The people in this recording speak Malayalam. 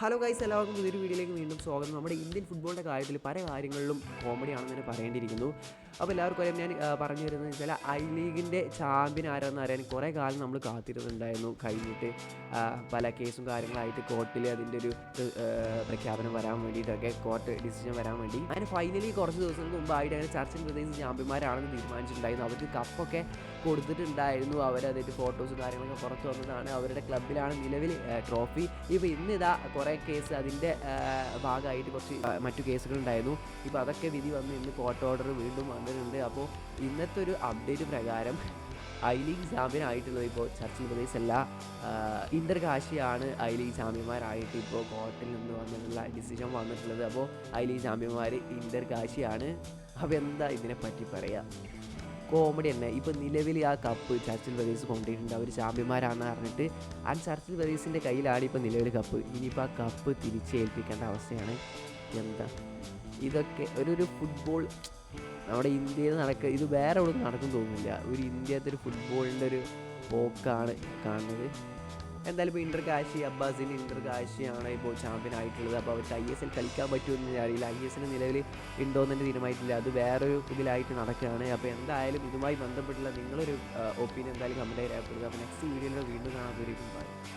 ഹലോ ഗൈസ്, എല്ലാവർക്കും പുതിയൊരു വീഡിയോയിലേക്ക് വീണ്ടും സ്വാഗതം. നമ്മുടെ ഇന്ത്യൻ ഫുട്ബോളിൻ്റെ കാര്യത്തിൽ പല കാര്യങ്ങളിലും കോമഡിയാണെന്ന് തന്നെ പറയേണ്ടിയിരിക്കുന്നു. അപ്പോൾ എല്ലാവർക്കും അറിയാം, ഞാൻ പറഞ്ഞു വരുന്നത് വെച്ചാൽ ഐ ലീഗിൻ്റെ ചാമ്പ്യൻ ആരാണെന്ന് അറിയാൻ കുറേ കാലം നമ്മൾ കാത്തിരുന്നുണ്ടായിരുന്നു. കഴിഞ്ഞിട്ട് പല കേസും കാര്യങ്ങളായിട്ട് കോർട്ടിൽ അതിൻ്റെ ഒരു പ്രഖ്യാപനം വരാൻ വേണ്ടിയിട്ടൊക്കെ, കോർട്ട് ഡിസിഷൻ വരാൻ വേണ്ടി അങ്ങനെ ഫൈനലി കുറച്ച് ദിവസങ്ങൾക്ക് മുമ്പായിട്ട് അങ്ങനെ ചർച്ചിൽ ബ്രദേഴ്സ് ചാമ്പ്യന്മാരാണെന്ന് തീരുമാനിച്ചിട്ടുണ്ടായിരുന്നു. അവർക്ക് കപ്പൊക്കെ കൊടുത്തിട്ടുണ്ടായിരുന്നു. അവരതായിട്ട് ഫോട്ടോസും കാര്യങ്ങളൊക്കെ പുറത്ത് വന്നതാണ്. അവരുടെ ക്ലബിലാണ് നിലവിൽ ട്രോഫി. ഇപ്പോൾ ഇന്നിതാ കുറേ കേസ് അതിൻ്റെ ഭാഗമായിട്ട് കുറച്ച് മറ്റു കേസുകളുണ്ടായിരുന്നു. ഇപ്പോൾ അതൊക്കെ വിധി വന്ന് ഇന്ന് കോർട്ട് ഓർഡർ വീണ്ടും വന്നിട്ടുണ്ട്. അപ്പോൾ ഇന്നത്തെ ഒരു അപ്ഡേറ്റ് പ്രകാരം ഐ ലീഗ് ചാമ്പ്യൻ ആയിട്ടുള്ളത് ഇപ്പോൾ ചർച്ചിൽ ബ്രദേഴ്സ് അല്ല, ഇന്റർ കാശിയാണ് ഐ ലീഗ് ചാമ്പ്യന്മാരായിട്ട് ഇപ്പോൾ കോർട്ടിൽ നിന്ന് വന്നിട്ടുള്ള ഡിസിഷൻ വന്നിട്ടുള്ളത്. അപ്പോൾ ഐ ലീഗ് ചാമ്പ്യന്മാർ ഇന്റർ കാശിയാണ്. അപ്പോൾ എന്താ ഇതിനെപ്പറ്റി പറയാം? കോമഡി തന്നെ. ഇപ്പോൾ നിലവിൽ ആ കപ്പ് ചർച്ചിൽ ബ്രദേഴ്സ് കൊണ്ടുപോയിട്ടുണ്ട്. അവർ ചാമ്പ്യന്മാരാണെന്ന് പറഞ്ഞിട്ട് ആ ചർച്ചിൽ ബ്രദേഴ്സിൻ്റെ കയ്യിലാണ് ഇപ്പോൾ നിലവിൽ കപ്പ്. ഇനിയിപ്പോൾ ആ കപ്പ് തിരിച്ചേൽപ്പിക്കേണ്ട അവസ്ഥയാണ്. എന്താ ഇതൊക്കെ? ഒരു ഫുട്ബോൾ നമ്മുടെ ഇന്ത്യയിൽ ഇത് വേറെ എവിടെ നടക്കും തോന്നുന്നില്ല. ഒരു ഇന്ത്യത്തെ ഒരു ഫുട്ബോളിൻ്റെ ഒരു പോക്കാണ് കാണുന്നത്. എന്തായാലും ഇപ്പോൾ ഇന്റർ കാശി, അബ്ബാസിൻ്റെ ഇന്റർ കാശിയാണ് ഇപ്പോൾ ചാമ്പ്യൻ ആയിട്ടുള്ളത്. അപ്പോൾ അവർക്ക് ISL കളിക്കാൻ പറ്റുമെന്ന് അറിയില്ല. ISL നിലവിൽ ഉണ്ടോയെന്ന് തന്നെ തീരുമാനിച്ചില്ല. അത് വേറൊരു ഇതിലായിട്ട് നടക്കുകയാണ്. അപ്പോൾ എന്തായാലും ഇതുമായി ബന്ധപ്പെട്ടുള്ള നിങ്ങളൊരു ഒപ്പീനിയൻ എന്തായാലും കമൻറ്റായി രേഖപ്പെടുത്തുക. അപ്പോൾ നെക്സ്റ്റ് വീഡിയോയിൽ വീണ്ടും കാണാൻ